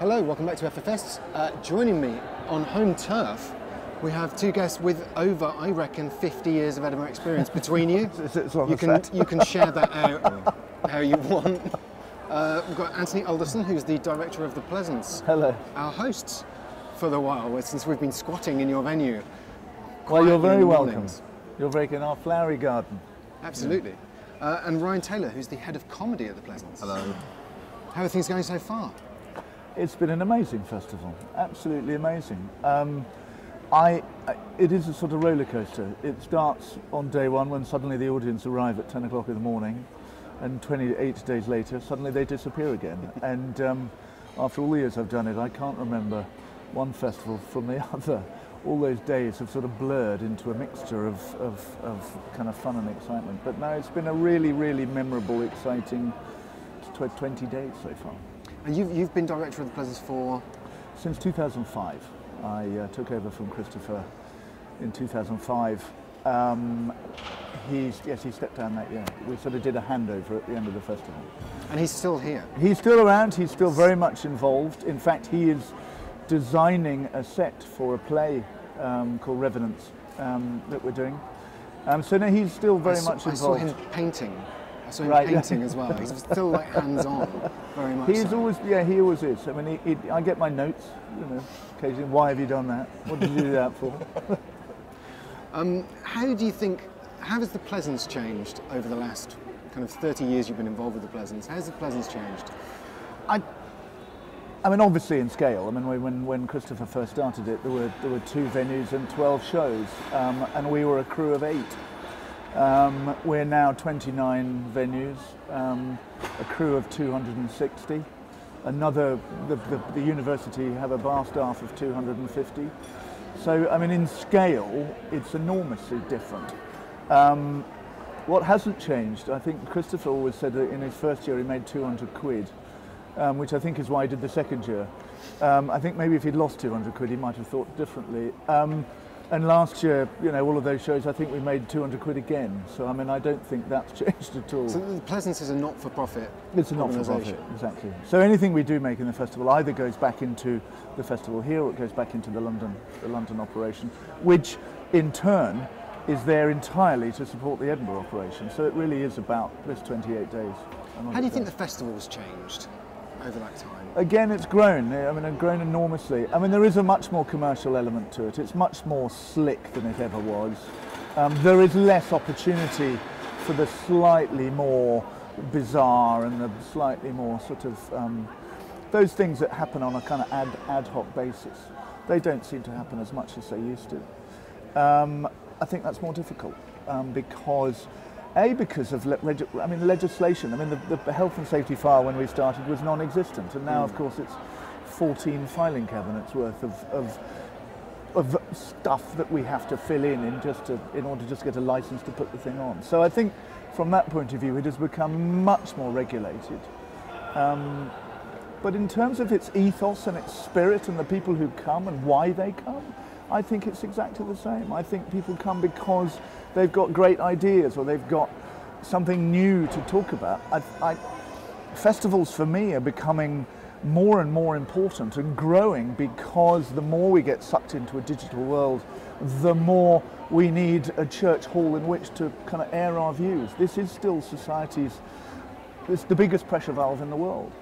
Hello, welcome back to FFS. Joining me on home turf, we have two guests with over, I reckon, 50 years of Edinburgh experience between you. You can share that out how you want. We've got Anthony Alderson, who's the director of the Pleasance. Hello. Our hosts for the while, since we've been squatting in your venue. Well, you're very welcome. You're very in our flowery garden. Absolutely. And Ryan Taylor, who's the head of comedy at the Pleasance. Hello. How are things going so far? It's been an amazing festival, absolutely amazing. It is a sort of roller coaster. It starts on day one when suddenly the audience arrive at 10 o'clock in the morning, and 28 days later suddenly they disappear again. And after all the years I've done it, I can't remember one festival from the other. All those days have sort of blurred into a mixture of kind of fun and excitement. But no, it's been a really, really memorable, exciting 20 days so far. And you've been director of the Pleasance for? Since 2005. I took over from Christopher in 2005. He stepped down that year. We sort of did a handover at the end of the festival. And he's still here? He's still around, he's still very much involved. In fact, he is designing a set for a play called Revenants that we're doing. So no, he's still very much involved. I saw him painting. I saw him painting as well. He's still like hands-on, very much. He always is. I mean, I get my notes, occasionally. Why have you done that? What did you do that for? How has the Pleasance changed over the last kind of 30 years you've been involved with the Pleasance? How has the Pleasance changed? I mean, obviously in scale. I mean, when Christopher first started it, there were 2 venues and 12 shows, and we were a crew of 8. We're now 29 venues, a crew of 260. The university have a bar staff of 250. So, I mean, in scale, it's enormously different. What hasn't changed, I think Christopher always said that in his first year he made 200 quid, which I think is why he did the second year. I think maybe if he'd lost 200 quid, he might have thought differently. And last year, all of those shows, I think we made 200 quid again. So, I mean, I don't think that's changed at all. So the Pleasance is a not-for-profit It's a not-for-profit, exactly. So anything we do make in the festival either goes back into the festival here or it goes back into the London operation, which in turn is there entirely to support the Edinburgh operation. So it really is about this 28 days. How do you think the festival's changed over that time? Again, it's grown. I mean, it's grown enormously. I mean, there is a much more commercial element to it. It's much more slick than it ever was. There is less opportunity for the slightly more bizarre and the slightly more sort of those things that happen on a kind of ad hoc basis. They don't seem to happen as much as they used to. I think that's more difficult because of legislation. I mean, the health and safety file when we started was non-existent, and now, of course, it's 14 filing cabinets worth of stuff that we have to fill in order to just get a license to put the thing on. So I think, from that point of view, it has become much more regulated. But in terms of its ethos and its spirit and the people who come and why they come, I think it's exactly the same. I think people come because they've got great ideas or they've got something new to talk about. Festivals for me are becoming more and more important and growing because the more we get sucked into a digital world, the more we need a church hall in which to kind of air our views. This is still it's the biggest pressure valve in the world.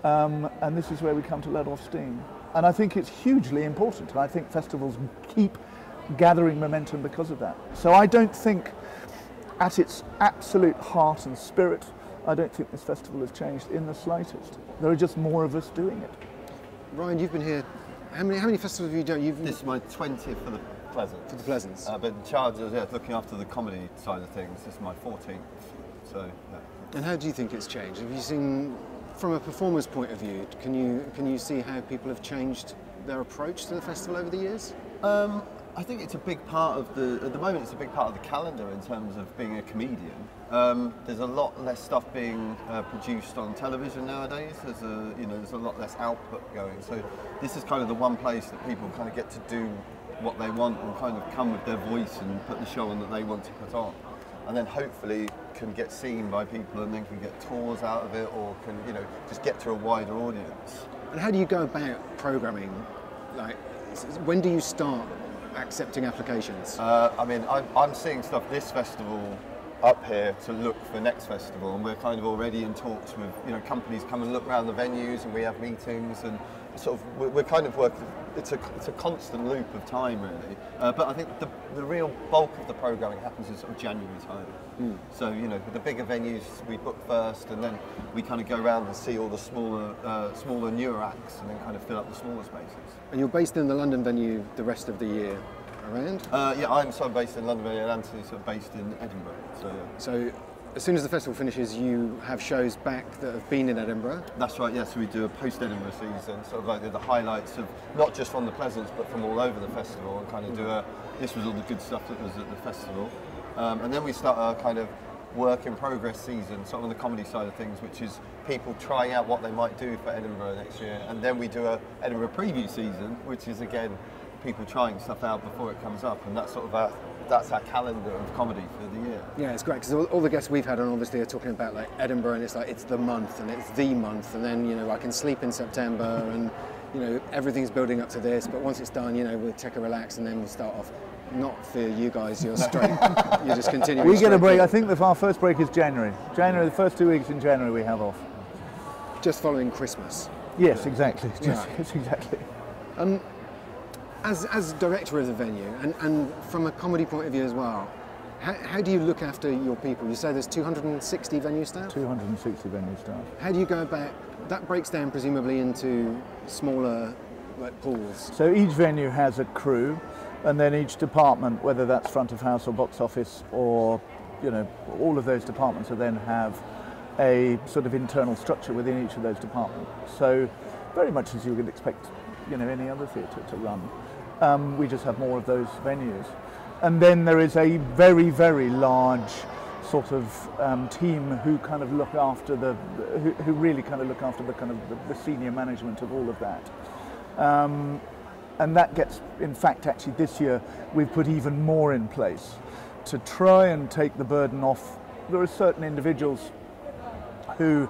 And this is where we come to let off steam. And I think it's hugely important. And I think festivals keep gathering momentum because of that. So I don't think, at its absolute heart and spirit, I don't think this festival has changed in the slightest. There are just more of us doing it. Ryan, you've been here, how many festivals have you done? This is my 20th for the Pleasance. For the Pleasance. But in charge of looking after the comedy side of things, this is my 14th. So, yeah. And how do you think it's changed? Have you seen, from a performer's point of view, can you see how people have changed their approach to the festival over the years? I think it's a big part of at the moment it's a big part of the calendar in terms of being a comedian. There's a lot less stuff being produced on television nowadays. There's a lot less output going. So this is kind of the one place that people kind of get to do what they want and kind of come with their voice and put the show on that they want to put on. And then hopefully can get seen by people and then can get tours out of it, or can, you know, just get to a wider audience. And how do you go about programming? Like, when do you start accepting applications? I mean, I'm seeing stuff this festival up here to look for next festival, and we're kind of already in talks with, you know, companies come and look around the venues, and we have meetings, and sort of we're kind of working. It's a constant loop of time, really. But I think the real bulk of the programming happens in sort of January time. So, you know, with the bigger venues we book first, and then we kind of go around and see all the smaller newer acts, and then kind of fill up the smaller spaces. And you're based in the London venue the rest of the year around? Yeah, I'm sort of based in London venue, and Anthony's sort of based in Edinburgh. So, yeah. So as soon as the festival finishes, you have shows back that have been in Edinburgh? That's right, yes. We do a post-Edinburgh season, sort of like the highlights of, not just from the Pleasance, but from all over the festival, and kind of do this was all the good stuff that was at the festival. And then we start our kind of work in progress season, sort of on the comedy side of things, which is people trying out what they might do for Edinburgh next year. And then we do a Edinburgh preview season, which is, again, people trying stuff out before it comes up, and that's sort of that's our calendar of comedy for the year. Yeah, it's great, because all the guests we've had on obviously are talking about like Edinburgh, and it's like it's the month, and it's the month, and then, you know, I can sleep in September, and, you know, everything's building up to this, but once it's done, you know, we'll take a relax, and then we'll start off. Not for you guys, you're straight, you're just continuing. We get a break. I think that our first break is January. The first 2 weeks in January we have off. Just following Christmas. Yes, exactly. Yes, exactly. As director of the venue, and from a comedy point of view as well, how do you look after your people? You say there's 260 venue staff? 260 venue staff. How do you go about, that breaks down presumably into smaller like pools? So each venue has a crew, and then each department, whether that's front of house or box office, or, you know, all of those departments will then have a sort of internal structure within each of those departments. So very much as you would expect, you know, any other theatre to run. We just have more of those venues. And then there is a very, very large sort of team who kind of look after who really kind of look after the senior management of all of that. And that gets, in fact, actually this year we've put even more in place to try and take the burden off. There are certain individuals who,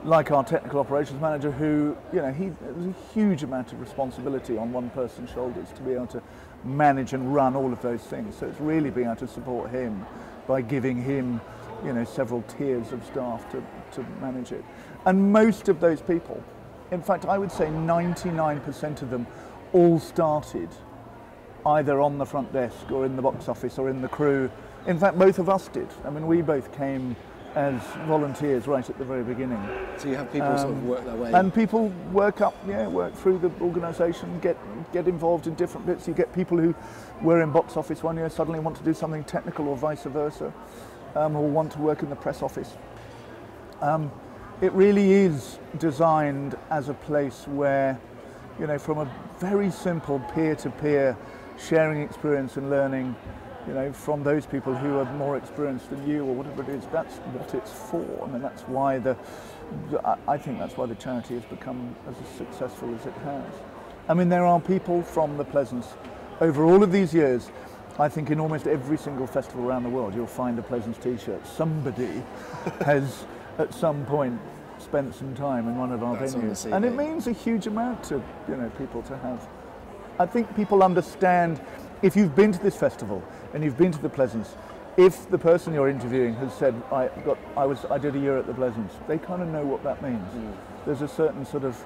like our technical operations manager, who, you know, there's a huge amount of responsibility on one person's shoulders to be able to manage and run all of those things. So it's really being able to support him by giving him, you know, several tiers of staff to manage it. And most of those people, in fact, I would say 99% of them all started either on the front desk or in the box office or in the crew. In fact, both of us did. I mean, we both came as volunteers right at the very beginning. So you have people sort of work their way. And people work through the organisation, get involved in different bits. You get people who were in box office one year suddenly want to do something technical, or vice versa, or want to work in the press office. It really is designed as a place where, you know, from a very simple peer-to-peer sharing experience and learning, you know, from those people who are more experienced than you or whatever it is, that's what it's for. I mean, that's why I think that's why the charity has become as successful as it has. I mean, there are people from the Pleasance over all of these years. I think in almost every single festival around the world, you'll find a Pleasance t-shirt. Somebody has at some point spent some time in one of our venues, and it means a huge amount to, you know, people to have. I think people understand, if you've been to this festival and you've been to the Pleasance, if the person you're interviewing has said, I did a year at the Pleasance, they kind of know what that means. There's a certain sort of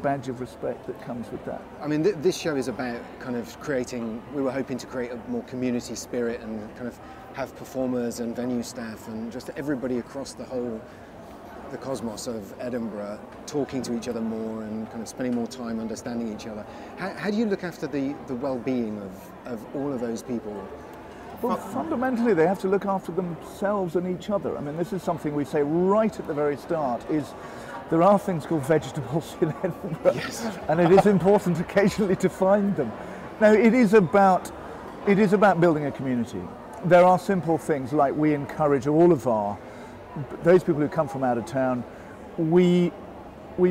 badge of respect that comes with that. I mean, this show is about kind of creating, we were hoping to create a more community spirit and kind of have performers and venue staff and just everybody across the cosmos of Edinburgh talking to each other more and kind of spending more time understanding each other. How do you look after the well-being of all of those people? Well, fundamentally they have to look after themselves and each other. I mean, this is something we say right at the very start, is there are things called vegetables in Edinburgh, yes. And it is important occasionally to find them. Now, it is about building a community. There are simple things like we encourage all of those people who come from out of town, we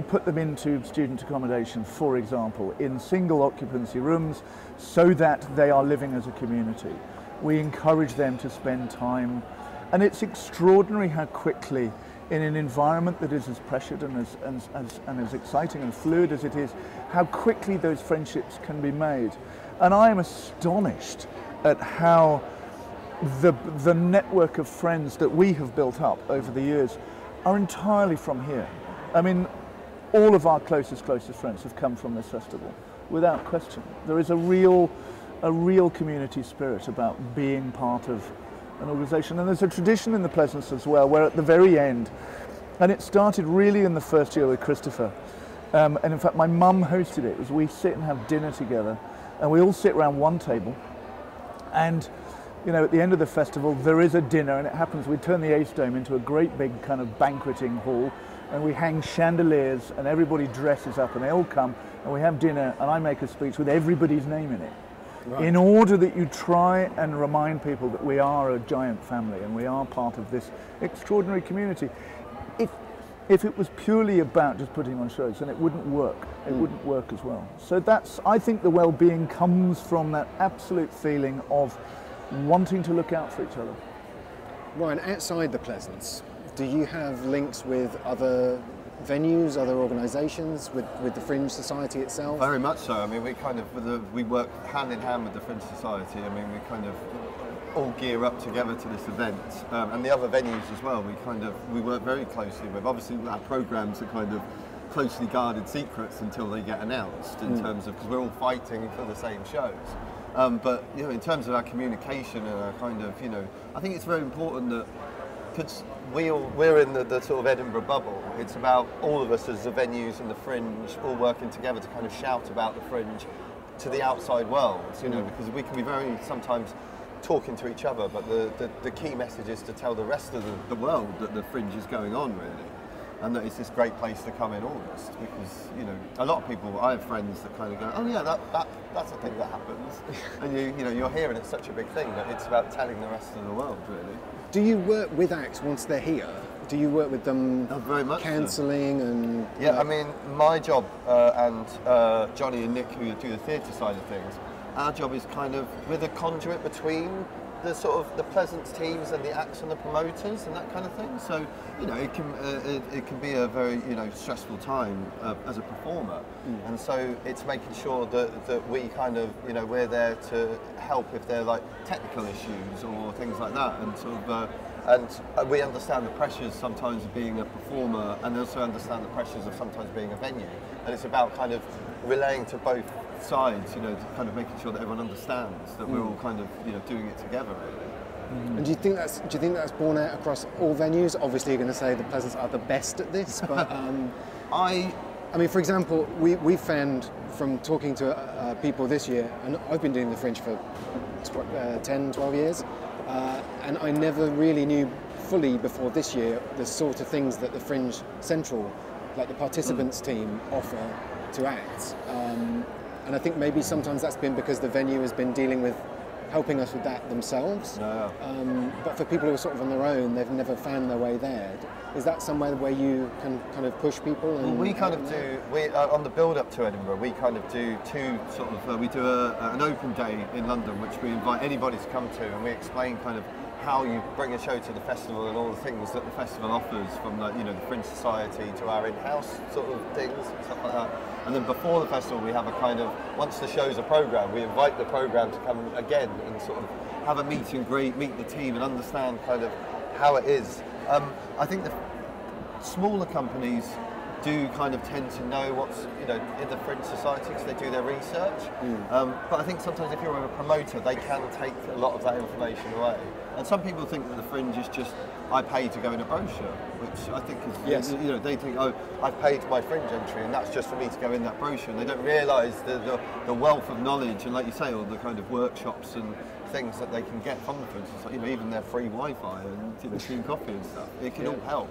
put them into student accommodation, for example, in single occupancy rooms, so that they are living as a community. We encourage them to spend time And it's extraordinary how quickly, in an environment that is as pressured and as exciting and fluid as it is, how quickly those friendships can be made. And I am astonished at how the network of friends that we have built up over the years are entirely from here. I mean, all of our closest friends have come from this festival, without question. There is a real community spirit about being part of an organisation, and there's a tradition in the Pleasance as well, where at the very end, and it started really in the first year with Christopher, and in fact my mum hosted it, was we sit and have dinner together, and we all sit around one table, and you know, at the end of the festival there is a dinner, and it happens we turn the Ace Dome into a great big kind of banqueting hall, and we hang chandeliers, and everybody dresses up, and they all come, and we have dinner, and I make a speech with everybody's name in it. Right. In order that you try and remind people that we are a giant family and we are part of this extraordinary community. If it was purely about just putting on shows, then it wouldn't work. It wouldn't work as well. So I think the well-being comes from that absolute feeling of wanting to look out for each other. Ryan, outside the Pleasance, do you have links with other venues, other organisations, with the Fringe Society itself? Very much so. I mean, we work hand in hand with the Fringe Society. I mean, we kind of all gear up together to this event, and the other venues as well. We work very closely with. Obviously, our programmes are kind of closely guarded secrets until they get announced. In terms of, because we're all fighting for the same shows. But you know, in terms of our communication and our kind of, you know, I think it's very important that, because we're in the sort of Edinburgh bubble, it's about all of us as the venues and the Fringe all working together to kind of shout about the Fringe to the outside world, you know, because we can be very sometimes talking to each other, but the key message is to tell the rest of the world that the Fringe is going on, really, and that it's this great place to come in August, because, you know, a lot of people, I have friends that kind of go, oh yeah, that's a thing that happens, and you know, you're hearing it's such a big thing that it's about telling the rest of the world, really. Do you work with acts once they're here? Do you work with them very much cancelling so. and... Yeah, I mean, my job and Johnny and Nick, who do the theatre side of things, our job is kind of, we're the conduit between the sort of the Pleasance teams and the acts and the promoters and that kind of thing. So, you know, it can be a very, you know, stressful time as a performer. And so it's making sure that we kind of, you know, we're there to help if they're like technical issues or things like that, and sort of and we understand the pressures sometimes of being a performer, and also understand the pressures of sometimes being a venue. And it's about kind of relaying to both sides, you know, to kind of making sure that everyone understands that we're all kind of, you know, doing it together, really. And do you think that's borne out across all venues? Obviously, you're going to say the Pleasance are the best at this, but I mean, for example, we found from talking to people this year, and I've been doing the Fringe for 10, 12 years, and I never really knew fully before this year the sort of things that the Fringe Central, like the participants team, offer to acts. And I think maybe sometimes that's been because the venue has been dealing with helping us with that themselves. No. But for people who are sort of on their own, they've never found their way there. Is that somewhere where you can kind of push people? And we kind of do, on the build-up to Edinburgh, we kind of do two sort of, we do an open day in London, which we invite anybody to come to, and we explain kind of how you bring a show to the festival and all the things that the festival offers, from the, you know, the Fringe Society to our in-house sort of things and stuff like that. And then before the festival, we have a kind of, once the show's a programme, we invite the programme to come again and sort of have a meet and greet, meet the team and understand kind of how it is. I think the smaller companies do kind of tend to know what's, you know, in the Fringe Society because they do their research. But I think sometimes if you're a promoter, they can take a lot of that information away. And some people think that the Fringe is just, I pay to go in a brochure, which I think is, yes, you know, they think, oh, I've paid my Fringe entry and that's just for me to go in that brochure. And they don't realise the wealth of knowledge and, like you say, all the kind of workshops and things that they can get from the Fringe Society, you know, even their free Wi-Fi and, you know, free coffee and stuff. It can all help.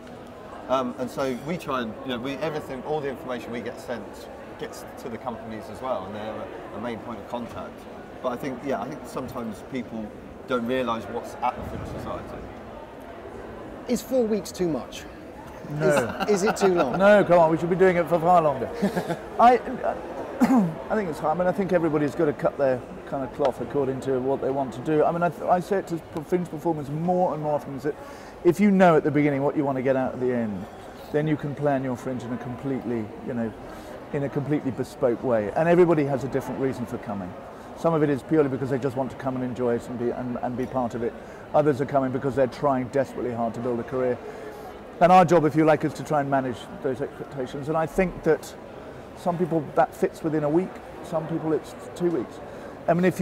And so we try and, you know, everything, all the information we get sent gets to the companies as well, and they're a main point of contact. But I think, yeah, I think sometimes people don't realise what's at the Fringe Society. Is 4 weeks too much? No. Is it too long? No, come on, we should be doing it for far longer. I think it's hard. I mean, I think everybody's got to cut their kind of cloth according to what they want to do. I mean, I say it to Fringe performers more and more often, is that if you know at the beginning what you want to get out at the end, then you can plan your Fringe in a completely, in a completely bespoke way. And everybody has a different reason for coming. Some of it is purely because they just want to come and enjoy it and be part of it. Others are coming because they're trying desperately hard to build a career. And our job, if you like, is to try and manage those expectations. And I think that some people that fits within a week, some people it's 2 weeks. I mean, if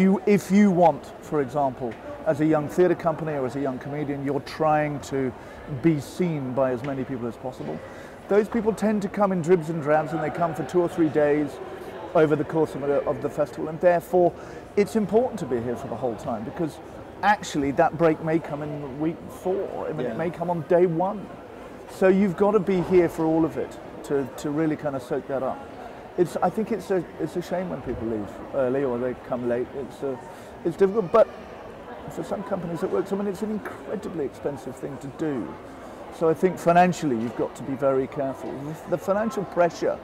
you want, for example, as a young theatre company or as a young comedian, you're trying to be seen by as many people as possible. Those people tend to come in dribs and drabs, and they come for 2 or 3 days over the course of the festival, and therefore it's important to be here for the whole time, because actually that break may come in week 4. I mean, it may come on day 1. So you've got to be here for all of it to really kind of soak that up. I think it's a shame when people leave early or they come late. It's difficult, but for some companies it works. I mean, it's an incredibly expensive thing to do. So I think financially you've got to be very careful. The financial pressure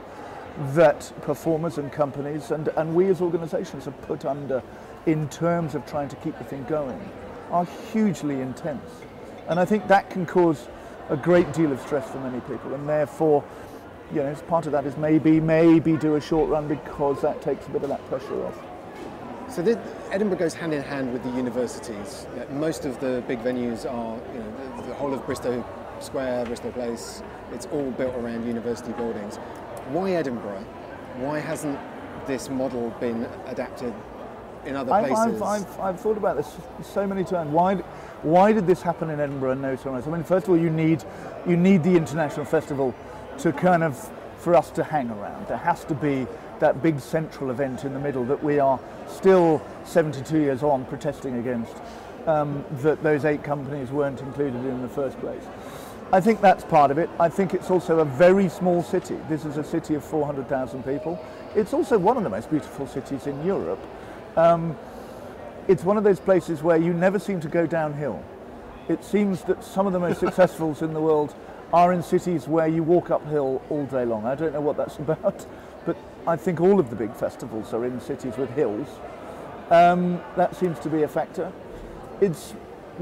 that performers and companies and we as organisations are put under in terms of trying to keep the thing going are hugely intense. And I think that can cause a great deal of stress for many people, and therefore, part of that is maybe do a short run, because that takes a bit of that pressure off. So Edinburgh goes hand in hand with the universities. Most of the big venues are, the whole of Bristow Square, Bristow Place, it's all built around university buildings. Why Edinburgh? Why hasn't this model been adapted in other places? I've thought about this so many times. Why did this happen in Edinburgh and no somewhere else? I mean, first of all, you need the international festival to for us to hang around. There has to be that big central event in the middle that we are still 72 years on protesting against, that those 8 companies weren't included in the first place. I think that's part of it. I think it's also a very small city. This is a city of 400,000 people. It's also one of the most beautiful cities in Europe. It's one of those places where you never seem to go downhill. It seems that some of the most successfuls in the world are in cities where you walk uphill all day long. I don't know what that's about, but I think all of the big festivals are in cities with hills. That seems to be a factor. It's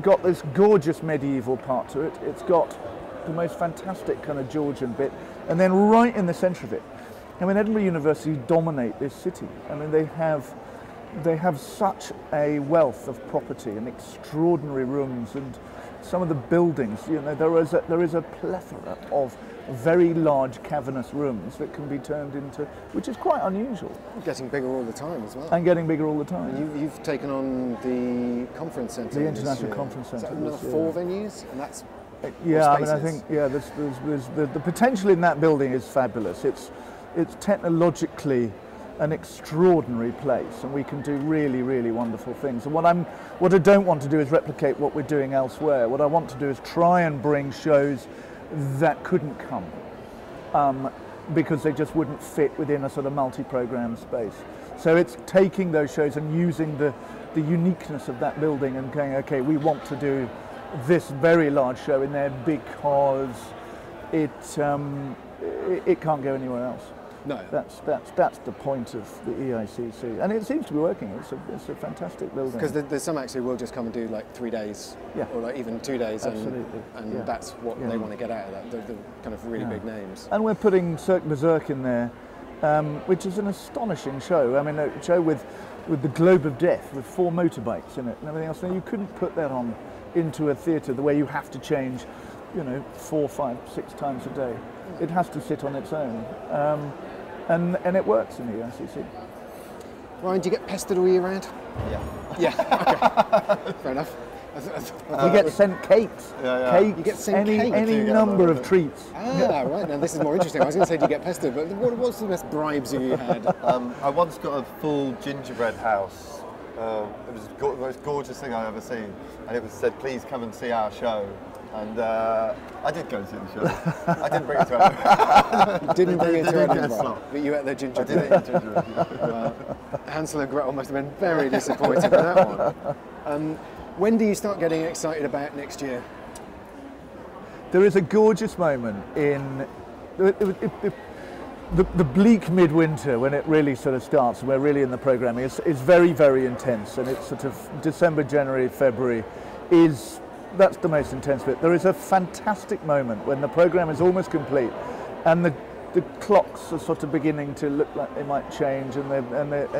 got this gorgeous medieval part to it. It's got the most fantastic kind of Georgian bit, and then right in the centre of it, I mean, Edinburgh University dominate this city. I mean, they have such a wealth of property and extraordinary rooms, and some of the buildings, there is a plethora of very large cavernous rooms that can be turned into, which is quite unusual. Getting bigger all the time as well. And getting bigger all the time. And you've taken on the conference centre. The International Conference Centre. Is that another 4 venues? And that's yeah, I mean, I think there's the potential in that building is fabulous. It's technologically an extraordinary place, and we can do really, really wonderful things. And what I don't want to do is replicate what we're doing elsewhere. What I want to do is try and bring shows that couldn't come because they just wouldn't fit within a sort of multi-program space. So it's taking those shows and using the uniqueness of that building and going, okay, we want to do this very large show in there because it can't go anywhere else. No, that's the point of the EICC, and it seems to be working. It's a fantastic building. Because there's some acts who will just come and do like 3 days, or like even 2 days, and that's what they want to get out of that. The kind of really big names. And we're putting Cirque Berserk in there, which is an astonishing show. I mean, a show with the Globe of Death, with 4 motorbikes in it and everything else. Now, you couldn't put that on into a theatre the way you have to change, 4, 5, 6 times a day. It has to sit on its own. And it works in the EICC. Ryan, do you get pestered all year round? Yeah. Okay. Fair enough. You get sent cakes. Cakes, you get sent any number of treats. Right. Now this is more interesting. I was going to say, do you get pestered? But what's the best bribes you had? I once got a full gingerbread house. It was the most gorgeous thing I've ever seen. And it was said, please come and see our show. And I did go and see the show. I didn't bring it to Edinburgh. You didn't bring it to Edinburgh, but you ate their gingerbread. I did eat gingerbread. Well, Hansel and Gretel must have been very disappointed with that one. When do you start getting excited about next year? There is a gorgeous moment in... the bleak midwinter, when it really sort of starts, and we're really in the programming, is very, very intense, and it's sort of December, January, February that's the most intense bit. There is a fantastic moment when the program is almost complete, and the clocks are sort of beginning to look like they might change, and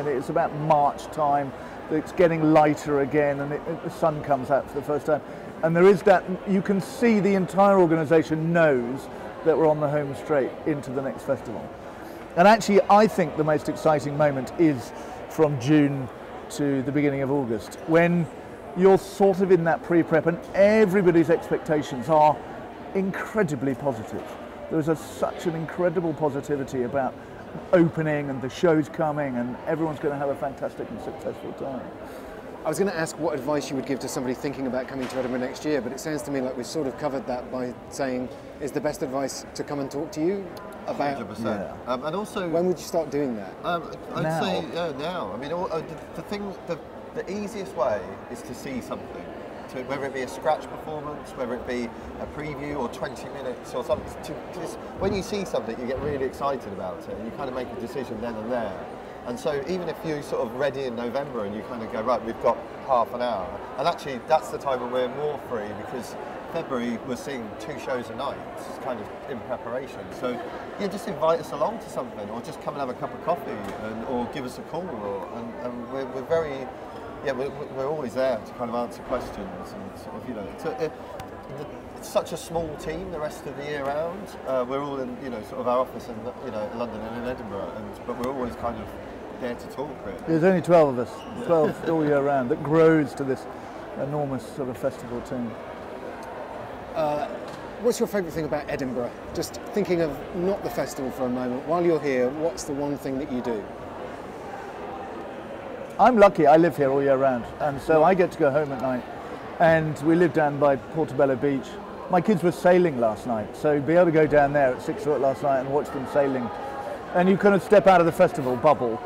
it's about March time. It's getting lighter again, and the sun comes out for the first time, and there is that. You can see the entire organisation knows that we're on the home straight into the next festival. And actually, I think the most exciting moment is from June to the beginning of August, when you're sort of in that pre-prep and everybody's expectations are incredibly positive. There's such an incredible positivity about opening and the show's coming, and everyone's going to have a fantastic and successful time. I was going to ask what advice you would give to somebody thinking about coming to Edinburgh next year, but it sounds to me like we've sort of covered that by saying, is the best advice to come and talk to you about? 100%. Yeah. And also, when would you start doing that? I'd say now. I mean, the easiest way is to see something. Whether it be a scratch performance, whether it be a preview or 20 minutes or something. When you see something, you get really excited about it, and you kind of make a decision then and there. And so even if you sort of ready in November and you kind of go, right, we've got half an hour, and actually that's the time when we're more free, because February we're seeing 2 shows a night, kind of in preparation. So yeah, just invite us along to something, or just come and have a cup of coffee, or give us a call, and we're very, yeah, we're always there to kind of answer questions, and sort of, you know, it's such a small team the rest of the year round. We're all in, you know, sort of our office in, you know, London and in Edinburgh, but we're always kind of there to talk, really. There's only 12 of us, 12 all year round, that grows to this enormous sort of festival team. What's your favourite thing about Edinburgh? Just thinking of not the festival for a moment, while you're here, what's the one thing that you do? I'm lucky, I live here all year round, and so I get to go home at night, and we live down by Portobello Beach. My kids were sailing last night, so be able to go down there at 6 o'clock last night and watch them sailing, and you kind of step out of the festival bubble,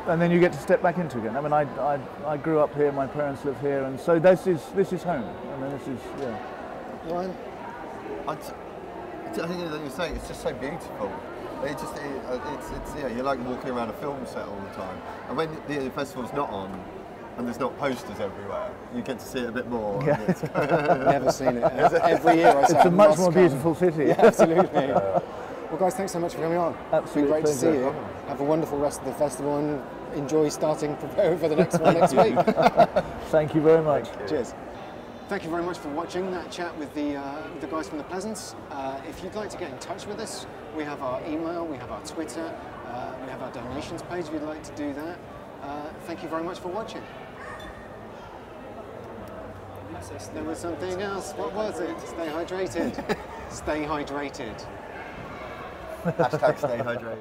and then you get to step back into it again. I mean, I grew up here, my parents live here, and so this is home. I mean, this is, yeah. Ryan? I think that you're saying, it's just so beautiful. It's yeah, you're like walking around a film set all the time. And when the festival's not on, and there's not posters everywhere, you get to see it a bit more. Yeah. Never seen it. Every year I say it's a much more beautiful city. Yeah, absolutely. Well, guys, thanks so much for coming on. Absolutely. It's been great to see you. Have a wonderful rest of the festival, and enjoy preparing for the next one next week. Thank you very much. Cheers. Thank you very much for watching that chat with the guys from the Pleasance. If you'd like to get in touch with us, we have our email, we have our Twitter, we have our donations page if you'd like to do that. Thank you very much for watching. There was something else. What was it? Stay hydrated. Stay hydrated. Hashtag stay hydrated.